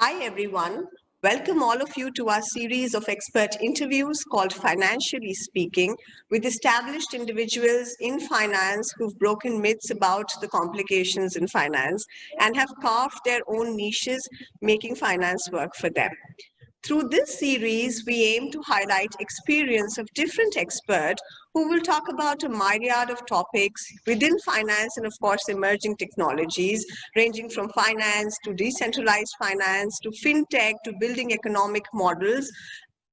Hi, everyone. Welcome all of you to our series of expert interviews called Financially Speaking with established individuals in finance who've broken myths about the complications in finance and have carved their own niches, making finance work for them. Through this series, we aim to highlight experience of different experts who will talk about a myriad of topics within finance and, of course, emerging technologies, ranging from finance to decentralized finance to fintech to building economic models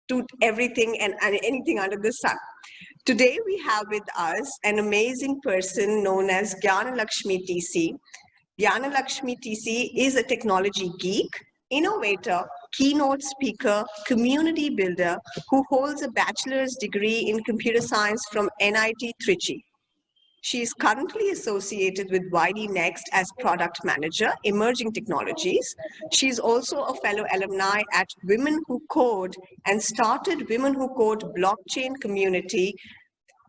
to everything and anything under the sun. Today, we have with us an amazing person known as Gyana Lakshmi TC. Gyana Lakshmi TC is a technology geek, innovator, keynote speaker, community builder who holds a bachelor's degree in computer science from NIT Trichy. She is currently associated with Wiley Next as product manager, emerging technologies. She is also a fellow alumni at Women Who Code and started Women Who Code blockchain community.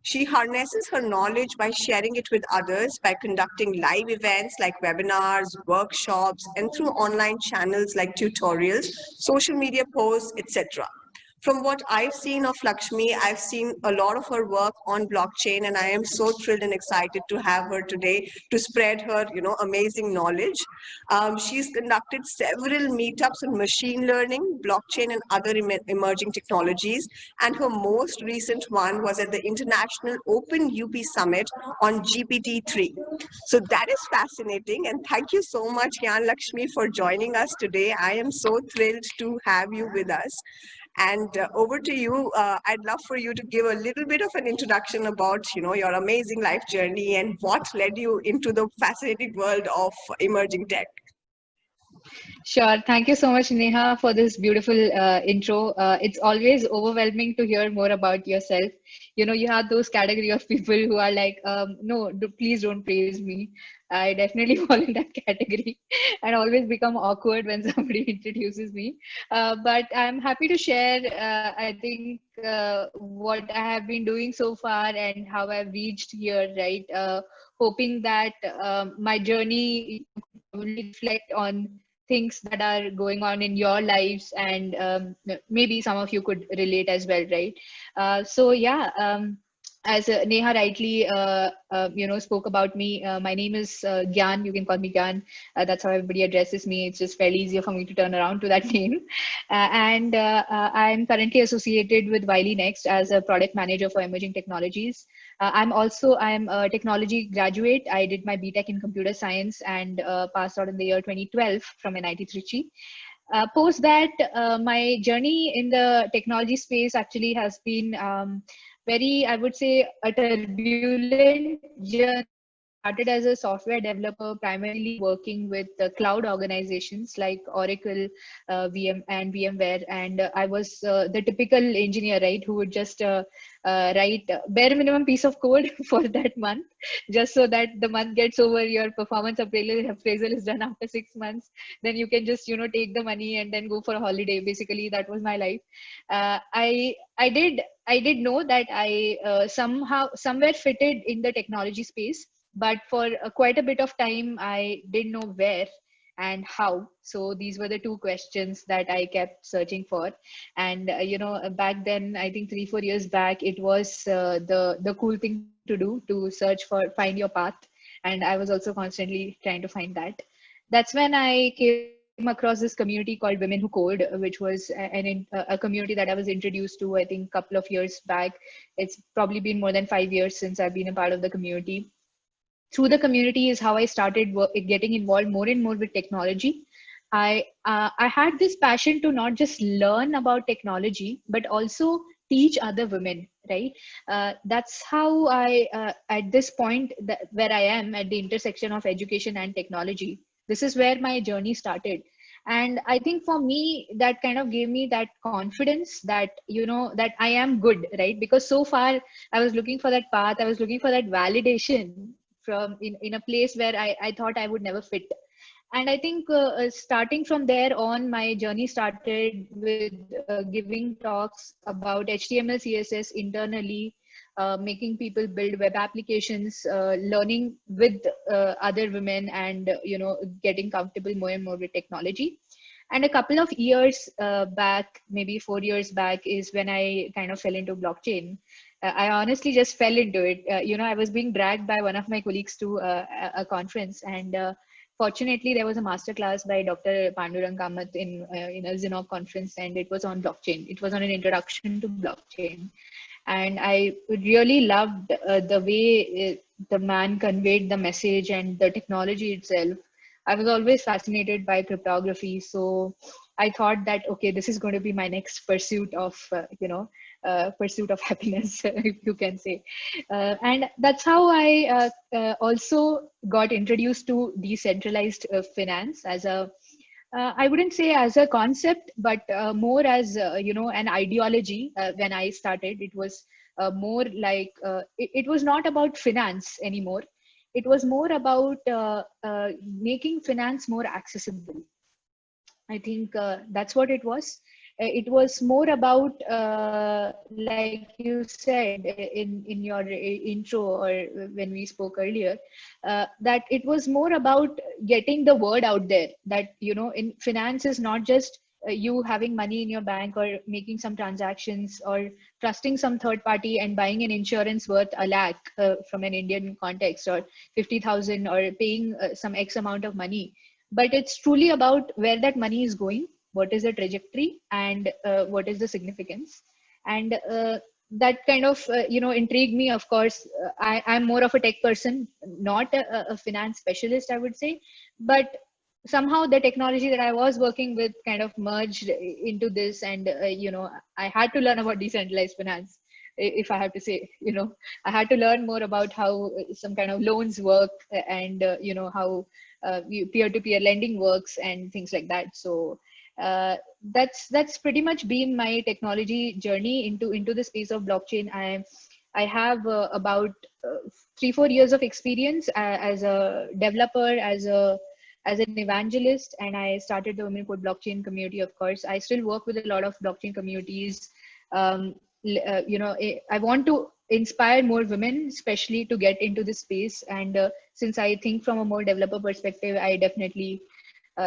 She harnesses her knowledge by sharing it with others by conducting live events like webinars, workshops, and through online channels like tutorials, social media posts, etc. From what I've seen of Lakshmi, I've seen a lot of her work on blockchain, and I am so thrilled and excited to have her today to spread her, amazing knowledge. She's conducted several meetups on machine learning, blockchain, and other emerging technologies. And her most recent one was at the International Open UP Summit on GPT-3. So that is fascinating. And thank you so much, Gyan Lakshmi, for joining us today. I am so thrilled to have you with us. And over to you. I'd love for you to give a little bit of an introduction about, your amazing life journey and what led you into the fascinating world of emerging tech. Sure. Thank you so much, Neha, for this beautiful intro. It's always overwhelming to hear more about yourself. You have those category of people who are like, no, please don't praise me. I definitely fall in that category and always become awkward when somebody introduces me. But I'm happy to share, I think, what I have been doing so far and how I've reached here, right? Hoping that my journey will reflect on things that are going on in your lives, and maybe some of you could relate as well, right? So yeah, as Neha rightly spoke about me, my name is Gyan. You can call me Gyan. That's how everybody addresses me. It's just fairly easier for me to turn around to that name. And I'm currently associated with Wiley Next as a product manager for emerging technologies. I'm a technology graduate. I did my BTech in computer science and passed out in the year 2012 from NIT Trichy. Post that, my journey in the technology space actually has been very, I would say, a turbulent journey. I started as a software developer, primarily working with cloud organizations like Oracle, VM, and VMware. And I was the typical engineer, right, who would just write bare minimum piece of code for that month, just so that the month gets over, your performance appraisal is done after 6 months. Then you can just, take the money and then go for a holiday. Basically, that was my life. I did know that I somewhere fitted in the technology space, but for quite a bit of time, I didn't know where and how. So these were the two questions that I kept searching for. And back then, I think 3-4 years back, it was the cool thing to do, to search for find your path. And I was also constantly trying to find that. That's when I came across this community called Women Who Code, which was a community that I was introduced to, I think, a couple of years back. It's probably been more than 5 years since I've been a part of the community. Through the community is how I started getting involved more and more with technology. I had this passion to not just learn about technology, but also teach other women, right? That's how I, at this point where I am at the intersection of education and technology, this is where my journey started. And I think for me, that kind of gave me that confidence that, that I am good, right? Because so far I was looking for that path, I was looking for that validation from in a place where I thought I would never fit. And I think starting from there on, my journey started with giving talks about HTML, CSS internally, making people build web applications, learning with other women, and getting comfortable more and more with technology. And a couple of years back, maybe 4 years back, is when I kind of fell into blockchain. I honestly just fell into it. I was being dragged by one of my colleagues to a conference, and fortunately, there was a masterclass by Dr. Pandurang Kamath in a Zinov conference, and it was on blockchain. It was on an introduction to blockchain, and I really loved the way the man conveyed the message and the technology itself. I was always fascinated by cryptography, so I thought that okay, this is going to be my next pursuit of pursuit of happiness, if you can say. And that's how I also got introduced to decentralized finance as a I wouldn't say as a concept, but more as an ideology. When I started, it was more like it was not about finance anymore. It was more about making finance more accessible. I think that's what it was. It was more about, like you said in your intro or when we spoke earlier, that it was more about getting the word out there that, in finance is not just you having money in your bank or making some transactions or trusting some third party and buying an insurance worth a lakh from an Indian context, or 50,000, or paying some X amount of money, but it's truly about where that money is going, what is the trajectory, and what is the significance. And that kind of intrigued me. Of course, I'm more of a tech person, not a finance specialist, I would say, but somehow the technology that I was working with kind of merged into this, and I had to learn about decentralized finance. If I have to say, I had to learn more about how some kind of loans work, and how peer-to-peer lending works and things like that. So that's pretty much been my technology journey into the space of blockchain. I have about 3-4 years of experience as a developer, as an evangelist, and I started the Women Code Blockchain community. Of course, I still work with a lot of blockchain communities. I want to inspire more women, especially to get into this space. And since I think from a more developer perspective, I definitely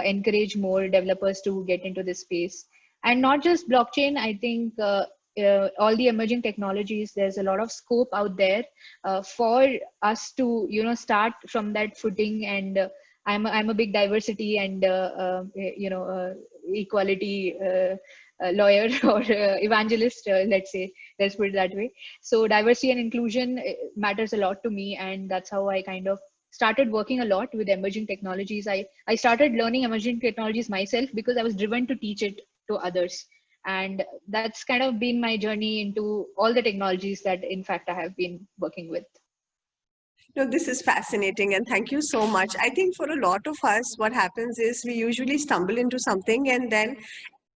encourage more developers to get into this space. And not just blockchain, I think all the emerging technologies, there's a lot of scope out there for us to, start from that footing. And I'm a big diversity and, equality lawyer or evangelist, let's put it that way. So diversity and inclusion matters a lot to me, and that's how I kind of started working a lot with emerging technologies. I started learning emerging technologies myself because I was driven to teach it to others, and that's kind of been my journey into all the technologies that in fact I have been working with. No, this is fascinating, and thank you so much. I think for a lot of us, what happens is we usually stumble into something, and then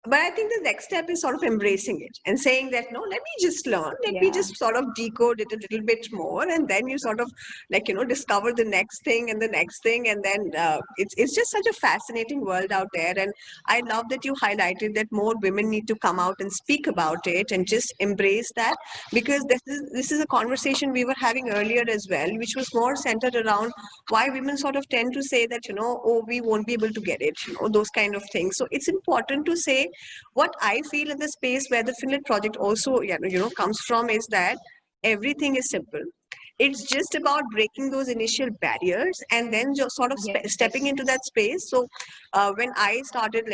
but I think the next step is sort of embracing it and saying that, no, let me just learn, let me Yeah. just sort of decode it a little bit more, and then you sort of discover the next thing and the next thing, and then it's just such a fascinating world out there. And I love that you highlighted that more women need to come out and speak about it and just embrace that, because this is a conversation we were having earlier as well, which was more centered around why women sort of tend to say that, oh, we won't be able to get it, those kind of things. So it's important to say what I feel in the space where the Finlit project also comes from is that everything is simple. It's just about breaking those initial barriers and then just sort of Yes. stepping into that space. So when I started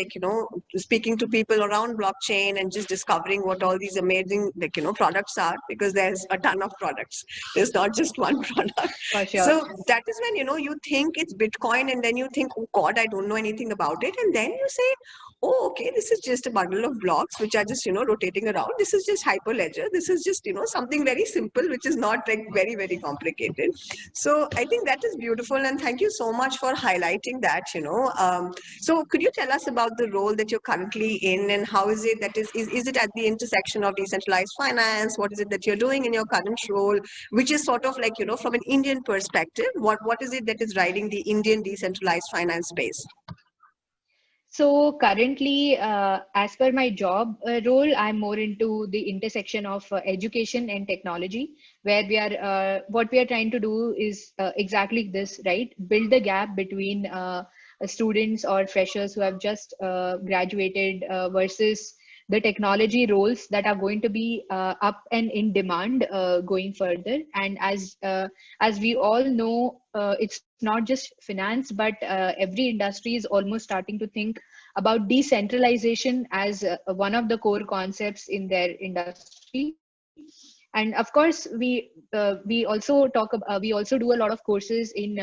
speaking to people around blockchain and just discovering what all these amazing products are, because there's a ton of products, there's not just one product. For sure. So that is when you think it's Bitcoin, and then you think, oh God, I don't know anything about it, and then you say, oh, okay, this is just a bundle of blocks which are just rotating around. This is just Hyperledger. This is just something very simple, which is not like very very complicated. So I think that is beautiful, and thank you so much for highlighting that. So could you tell us about the role that you're currently in, and how is it that is it at the intersection of decentralized finance? What is it that you're doing in your current role, which is sort of like from an Indian perspective, what is it that is riding the Indian decentralized finance space? So currently, as per my job role, I'm more into the intersection of education and technology, where what we are trying to do is exactly this, right? Build the gap between students or freshers who have just graduated versus the technology roles that are going to be up and in demand going further. And as we all know, it's not just finance, but every industry is almost starting to think about decentralization as one of the core concepts in their industry. And of course, we also do a lot of courses in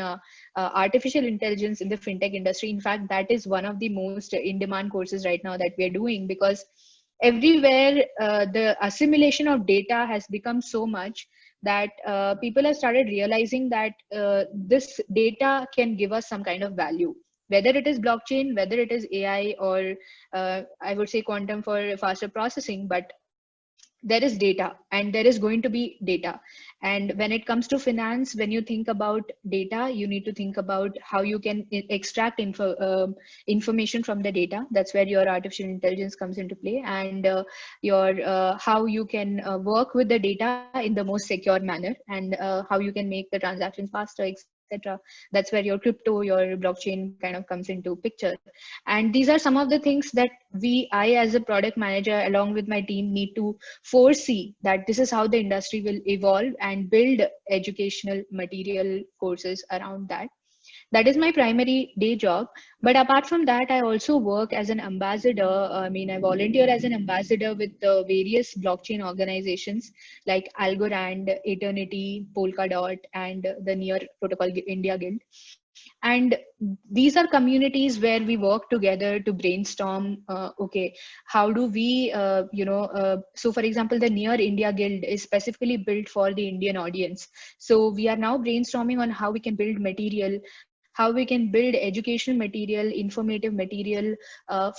artificial intelligence in the fintech industry. In fact, that is one of the most in demand courses right now that we are doing, because everywhere the assimilation of data has become so much that people have started realizing that this data can give us some kind of value, whether it is blockchain, whether it is AI, or I would say quantum for faster processing. But there is data and there is going to be data. And when it comes to finance, when you think about data, you need to think about how you can extract information from the data. That's where your artificial intelligence comes into play, and your how you can work with the data in the most secure manner, and how you can make the transactions faster, etc. That's where your crypto, your blockchain kind of comes into picture. And these are some of the things that I as a product manager along with my team need to foresee, that this is how the industry will evolve, and build educational material courses around that. That is my primary day job. But apart from that, I also work as an ambassador. I mean, I volunteer as an ambassador with various blockchain organizations like Algorand, Eternity, Polkadot, and the Near Protocol India Guild. And these are communities where we work together to brainstorm, okay, how do we so for example, the Near India Guild is specifically built for the Indian audience. So we are now brainstorming on how we can build material, how we can build educational material, informative material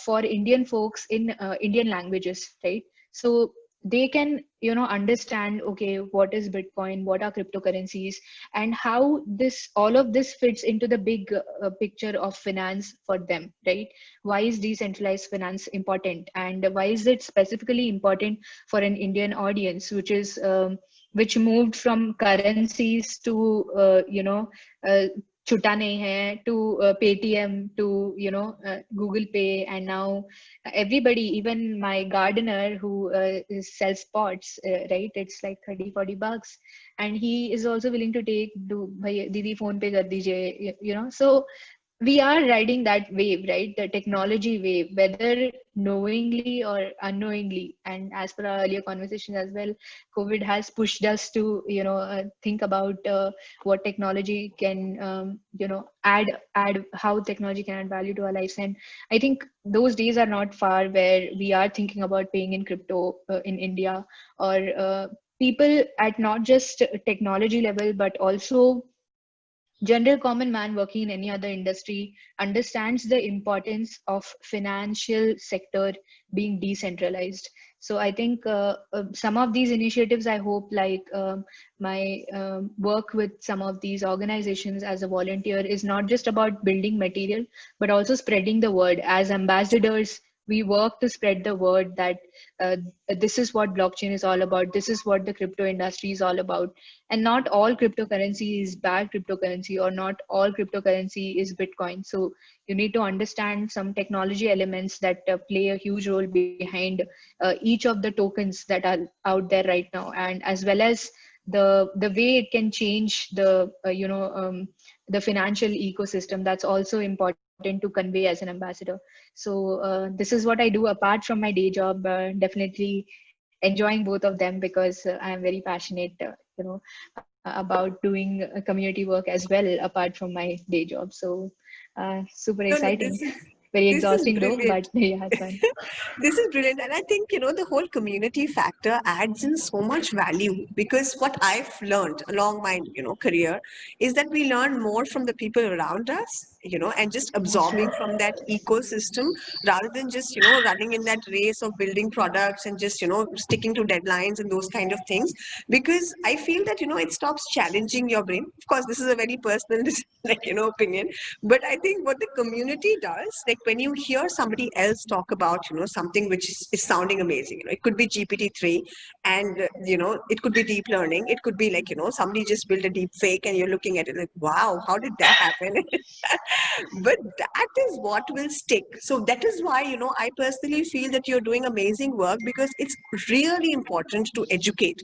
for Indian folks in Indian languages, right? So they can understand, okay, what is Bitcoin, what are cryptocurrencies, and how this all of this fits into the big picture of finance for them, right? Why is decentralized finance important, and why is it specifically important for an Indian audience, which moved from currencies to uh, Chuta Nahi Hai to Paytm to Google Pay, and now everybody, even my gardener who sells pots, right? It's like 30-40 bucks, and he is also willing to take, do bhai didi phone pay kar dijiye, so we are riding that wave, right? The technology wave, whether knowingly or unknowingly. And as per our earlier conversation as well, COVID has pushed us to think about what technology can add how technology can add value to our lives. And I think those days are not far where we are thinking about paying in crypto in India, or people at not just technology level, but also general common man working in any other industry understands the importance of financial sector being decentralized. So I think some of these initiatives, I hope, like my work with some of these organizations as a volunteer is not just about building material, but also spreading the word. As ambassadors, we work to spread the word that uh, this is what blockchain is all about, this is what the crypto industry is all about. And not all cryptocurrency is bad cryptocurrency, or not all cryptocurrency is Bitcoin. So you need to understand some technology elements that play a huge role behind each of the tokens that are out there right now, and as well as the way it can change the financial ecosystem. That's also important to convey as an ambassador. So this is what I do apart from my day job, definitely enjoying both of them, because I am very passionate about doing community work as well apart from my day job. So super No, no, exciting, very this is exhausting though, brilliant. but yeah, it's fun. This is brilliant. And I think, the whole community factor adds in so much value, because what I've learned along my, career is that we learn more from the people around us, and just absorbing from that ecosystem, rather than just, running in that race of building products and just, sticking to deadlines and those kind of things. Because I feel that, it stops challenging your brain. Of course, this is a very personal, like, opinion. But I think what the community does, like when you hear somebody else talk about, something which is sounding amazing, it could be GPT-3, and, it could be deep learning. It could be like, somebody just built a deep fake and you're looking at it like, wow, how did that happen? But that is what will stick. So that is why, I personally feel that you're doing amazing work, because it's really important to educate.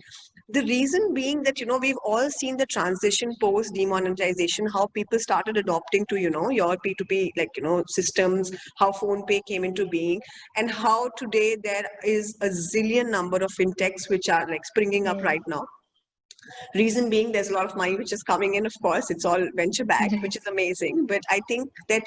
The reason being that, we've all seen the transition post demonetization, how people started adopting to, your P2P, like, systems, how phone pay came into being, and how today there is a zillion number of fintechs which are like springing up Yeah. right now. Reason being, there's a lot of money which is coming in, of course, it's all venture backed, which is amazing. But I think that,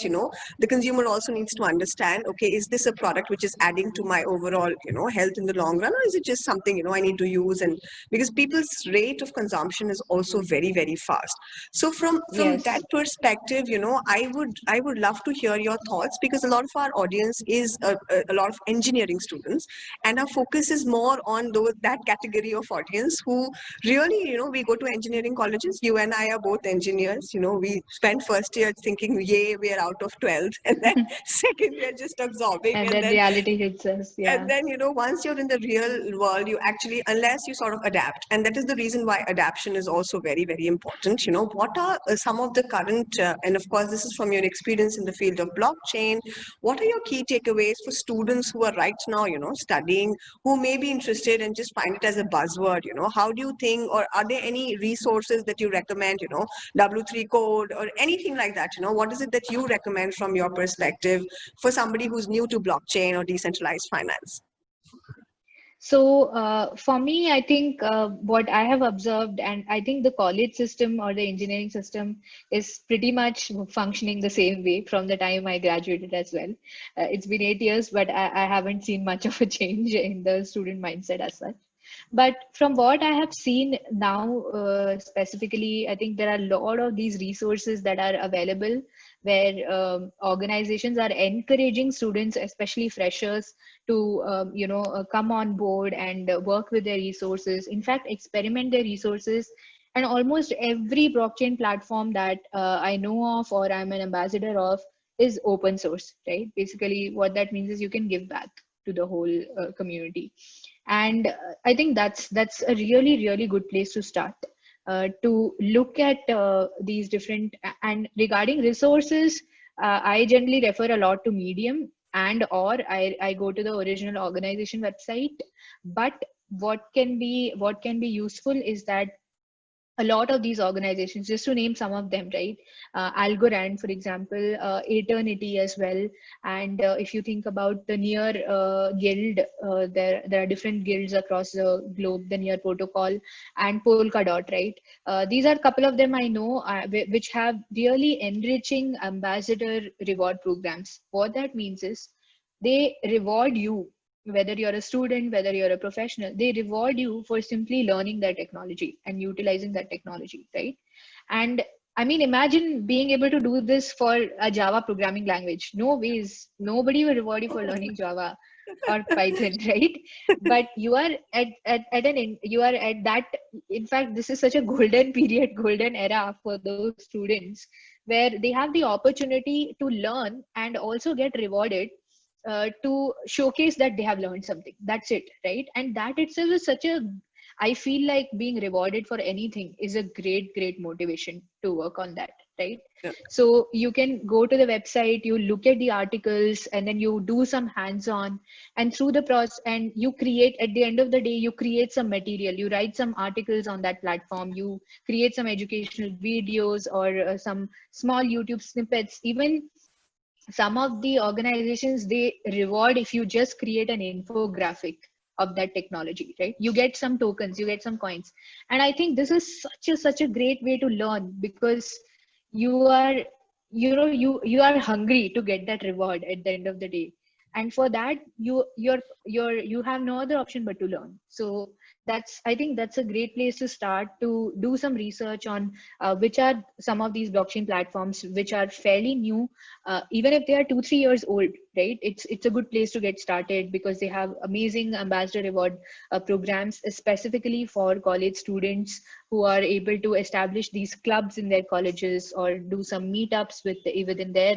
the consumer also needs to understand, okay, is this a product which is adding to my overall, health in the long run, or is it just something, I need to use? And because people's rate of consumption is also very, very fast. So from that Yes. perspective, I would love to hear your thoughts, because a lot of our audience is a lot of engineering students, and our focus is more on that category of audience who really, we go to engineering colleges. You and I are both engineers. We spend first year thinking, yay, we are out of 12th. And then second year just absorbing. And And then then reality hits us. and Yeah. then, once you're in the real world, you actually, unless you sort of adapt, and that is the reason why adaptation is also very, very important. What are some of the current, and of course, this is from your experience in the field of blockchain, what are your key takeaways for students who are right now, studying, who may be interested and just find it as a buzzword? How do you think, or are there any resources that you recommend, W3 code or anything like that? What is it that you recommend from your perspective for somebody who's new to blockchain or decentralized finance? So for me, I think what I have observed, and I think the college system or the engineering system is pretty much functioning the same way from the time I graduated as well. It's been 8 years, but I haven't seen much of a change in the student mindset as such. But from what I have seen now, specifically, I think there are a lot of these resources that are available where organizations are encouraging students, especially freshers, to come on board and work with their resources. In fact, experiment their resources. And almost every blockchain platform that I know of or I'm an ambassador of is open source, right? Basically, what that means is you can give back to the whole community. And I think that's a really, really good place to start, to look at these different. And regarding resources, I generally refer a lot to Medium, and or I go to the original organization website. But what can be useful is that a lot of these organizations, just to name some of them, right? Algorand, for example, Eternity as well. And if you think about the Near Guild, there are different guilds across the globe, the Near Protocol and Polkadot, right? These are a couple of them I know, which have really enriching ambassador reward programs. What that means is they reward you, whether you're a student, whether you're a professional, they reward you for simply learning that technology and utilizing that technology, right? And I mean, imagine being able to do this for a Java programming language. No ways, nobody will reward you for learning Java or Python, right? But you are you are at that. In fact, this is such a golden period, golden era for those students, where they have the opportunity to learn and also get rewarded, to showcase that they have learned something. That's it, right? And that itself is such a, I feel like being rewarded for anything is a great, great motivation to work on that, right? Yeah. So you can go to the website, you look at the articles, and then you do some hands-on, and through the process, and you create, at the end of the day, you create some material, you write some articles on that platform, you create some educational videos or some small YouTube snippets. Even some of the organizations, they reward if you just create an infographic of that technology, right? You get some tokens, you get some coins. And I think this is such a great way to learn, because you are, you are hungry to get that reward at the end of the day. And for that, you have no other option but to learn. So I think that's a great place to start, to do some research on which are some of these blockchain platforms which are fairly new, even if they are 2-3 years old, right? It's a good place to get started, because they have amazing ambassador reward programs specifically for college students, who are able to establish these clubs in their colleges or do some meetups within their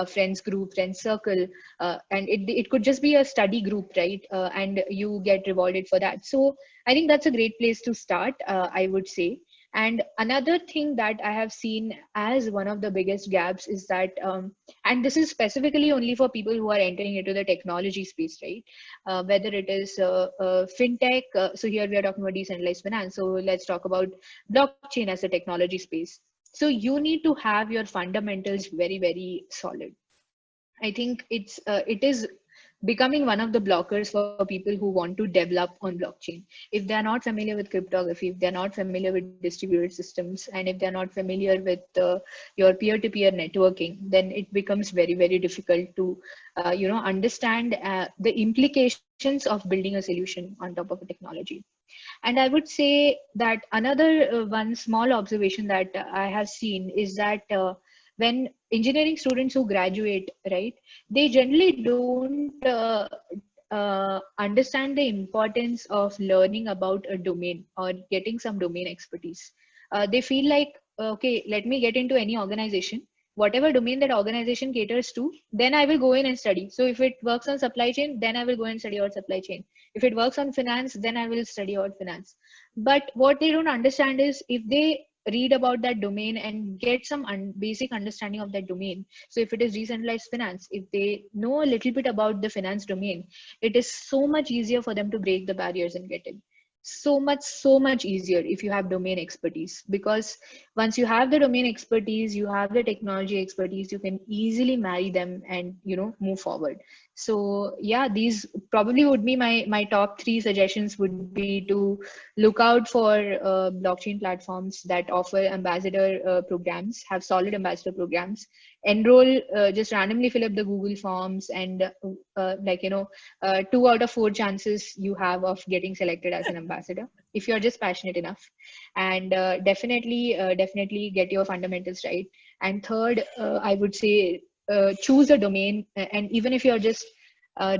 friends group, friends circle, and it could just be a study group, right? And you get rewarded for that. So I think that's a great place to start, I would say. And another thing that I have seen as one of the biggest gaps is that, and this is specifically only for people who are entering into the technology space, right? Whether it is fintech, so here we are talking about decentralized finance. So let's talk about blockchain as a technology space. So you need to have your fundamentals very, very solid. I think it is becoming one of the blockers for people who want to develop on blockchain. If they are not familiar with cryptography, if they're not familiar with distributed systems, and if they're not familiar with your peer-to-peer networking, then it becomes very, very difficult to understand the implications of building a solution on top of a technology. And I would say that another one small observation that I have seen is that when engineering students who graduate, right, they generally don't understand the importance of learning about a domain or getting some domain expertise. They feel like, okay, let me get into any organization, whatever domain that organization caters to, then I will go in and study. So if it works on supply chain, then I will go and study about supply chain. If it works on finance, then I will study about finance. But what they don't understand is, if they read about that domain and get some basic understanding of that domain, so if it is decentralized finance, if they know a little bit about the finance domain, it is so much easier for them to break the barriers and get in. So much easier if you have domain expertise, because once you have the domain expertise, you have the technology expertise, you can easily marry them and move forward. So yeah, these probably would be my top three suggestions would be to look out for blockchain platforms that offer ambassador programs, have solid ambassador programs, enroll, just randomly fill up the Google forms, and 2 out of 4 chances you have of getting selected as an ambassador if you're just passionate enough. And definitely get your fundamentals right. And third, I would say, choose a domain, and even if you're just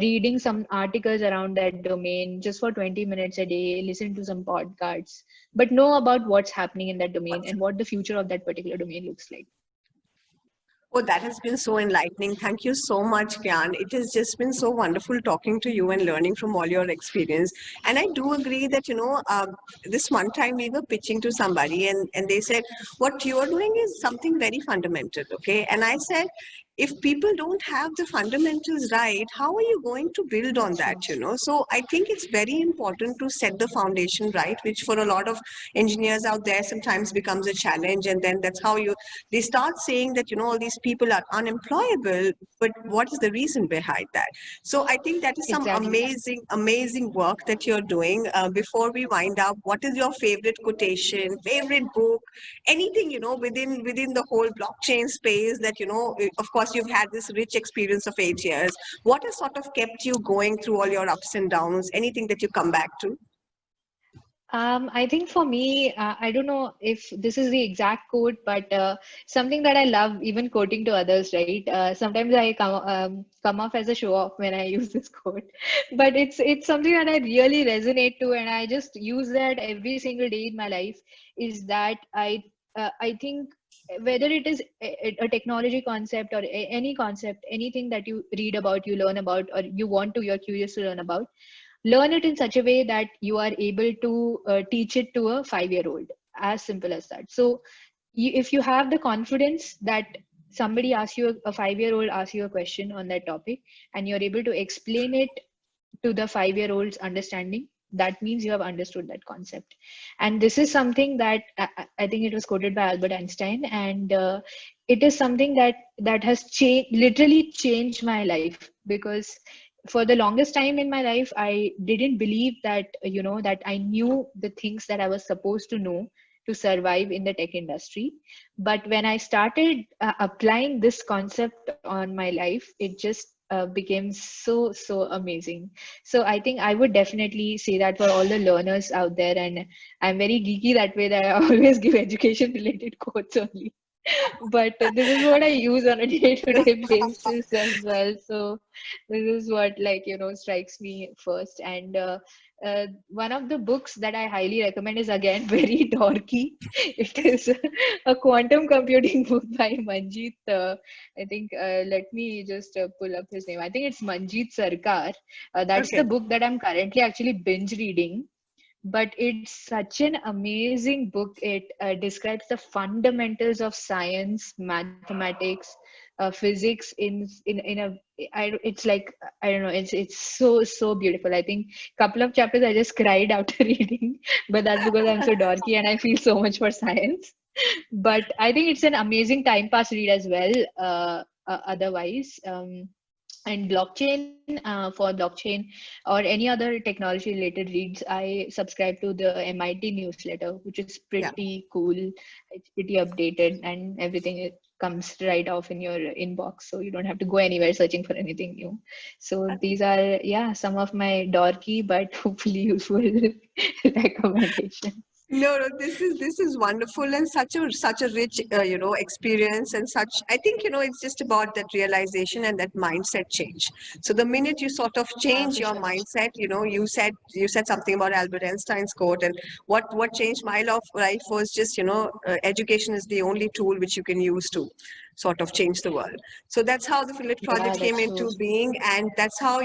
reading some articles around that domain just for 20 minutes a day, listen to some podcasts, but know about what's happening in that domain and what the future of that particular domain looks like. Oh, that has been so enlightening. Thank you so much, Gyan. It has just been so wonderful talking to you and learning from all your experience. And I do agree that, this one time we were pitching to somebody, and they said, what you're doing is something very fundamental, okay? And I said, if people don't have the fundamentals right, how are you going to build on that? So I think it's very important to set the foundation right, which for a lot of engineers out there sometimes becomes a challenge. And then that's how they start saying that, all these people are unemployable, but what is the reason behind that? So I think that is some Exactly. amazing work that you're doing. Before we wind up, what is your favorite quotation, favorite book, anything, within the whole blockchain space that, of course, you've had this rich experience of 8 years. What has sort of kept you going through all your ups and downs? Anything that you come back to? I think for me, I don't know if this is the exact quote, but something that I love even quoting to others, right? Sometimes I come off as a show off when I use this quote, but it's something that I really resonate to, and I just use that every single day in my life. Is that I think whether it is a technology concept or any concept, anything that you read about, you learn about, or you're curious to learn about, learn it in such a way that you are able to teach it to a 5-year-old. As simple as that. So if you have the confidence that somebody asks you, a 5-year-old asks you a question on that topic, and you're able to explain it to the 5-year-old's understanding, that means you have understood that concept. And this is something that I think it was quoted by Albert Einstein, and it is something that has literally changed my life, because for the longest time in my life, I didn't believe that that I knew the things that I was supposed to know to survive in the tech industry. But when I started applying this concept on my life, it just became so amazing. So I think I would definitely say that for all the learners out there, and I'm very geeky that way, that I always give education related quotes only. But this is what I use on a day-to-day basis as well. So this is what, like, strikes me first. And one of the books that I highly recommend is, again, very dorky. It is a quantum computing book by Manjeet. I think, let me just pull up his name. I think it's Manjeet Sarkar. That's Okay. the book that I'm currently actually binge reading, but it's such an amazing book. It describes the fundamentals of science, mathematics, physics in a it's like, I don't know, it's so beautiful. I think couple of chapters I just cried after reading, but that's because I'm so dorky and I feel so much for science. But I think it's an amazing time pass read as well. Otherwise, and blockchain, for blockchain or any other technology related reads, I subscribe to the MIT newsletter, which is Yeah. pretty cool. It's pretty updated and everything, it comes right off in your inbox, so you don't have to go anywhere searching for anything new. So these are, yeah, some of my dorky but hopefully useful recommendations. No, no, this is wonderful and such a rich experience and such. I think it's just about that realization and that mindset change. So the minute you sort of Yeah, change for your sure. mindset, you said something about Albert Einstein's quote, and what changed my life was just education is the only tool which you can use to sort of change the world. So that's how the Philip Yeah, project came that's into true. being, and that's how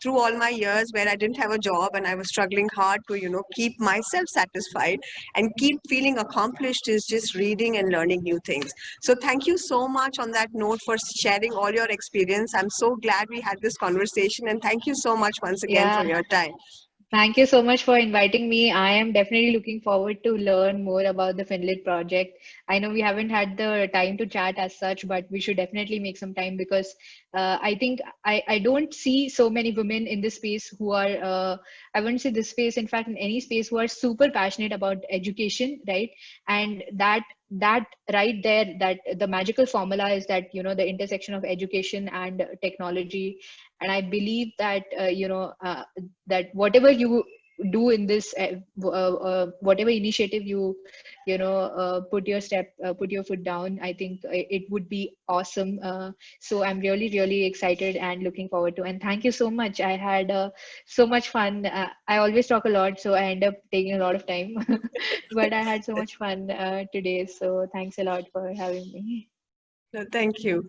through all my years where I didn't have a job and I was struggling hard to keep myself satisfied and keep feeling accomplished is just reading and learning new things. So thank you so much on that note for sharing all your experience. I'm so glad we had this conversation, and thank you so much once again for Yeah. your time. Thank you so much for inviting me. I am definitely looking forward to learn more about the Finlit project. I know we haven't had the time to chat as such, but we should definitely make some time because I think I don't see so many women in this space who are, I wouldn't say this space, in fact, in any space, who are super passionate about education, right? And that right there, that the magical formula is that, the intersection of education and technology. And I believe that, that whatever you do in this, whatever initiative you put your foot down, I think it would be awesome. So I'm really excited and looking forward to, and thank you so much. I had so much fun. I always talk a lot, so I end up taking a lot of time. But I had so much fun today, so thanks a lot for having me. No, thank you.